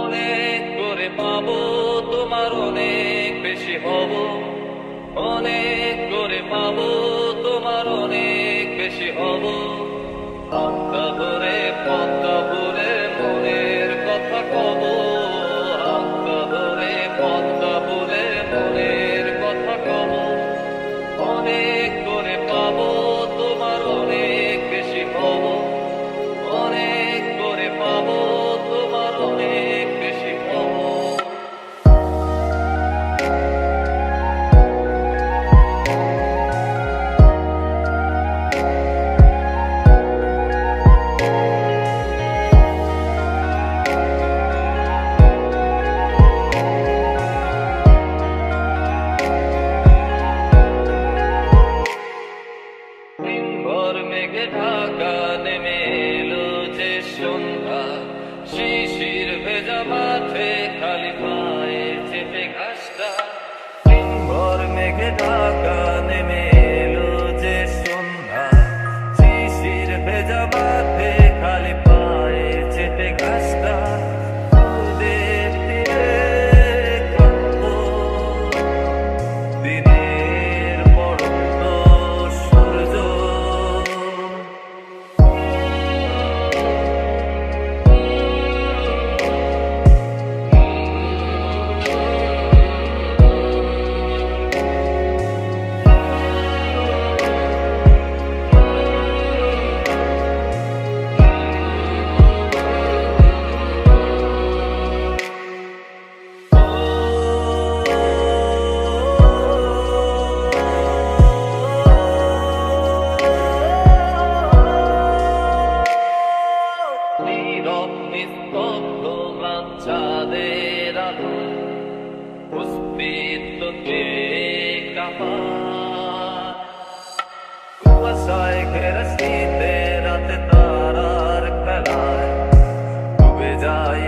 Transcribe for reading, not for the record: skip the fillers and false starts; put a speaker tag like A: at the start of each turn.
A: অনেক করে পাবো তোমার অনেক বেশি হব, অনেক করে পাবো তোমার অনেক বেশি হব। আত্মা ভরে পদ্মা ভরে মনের কথা কব, আত্মা ভরে পদ্মা ভরে মনের কথা কব। অনেক করে পাবো তোমার অনেক বেশি হব, অনেক করে পাবো তোমার অনেক বেশি হব। দিনভর মেঘে ঢাকা নেমে এলো যে সন্ধ্যা, শিশির ভেজা মাঠে খালি পায়ে চেপে ঘাসটা। দিনভর মেঘে ঢাকা নেমে এলো যে সন্ধ্যা, শিশির ভেজা মাঠে খালি পায়ে চেপে ঘাসটা। নদের তীরে ক্লান্ত দিনের পড়ন্ত সূর্য, নীরব নিস্তব্ধ চাঁদের আলো, অস্তিত্বকে কাঁপা। কুয়াশায় ঘেরা শীতে রাতে তারার খেলায় ডুবে যায়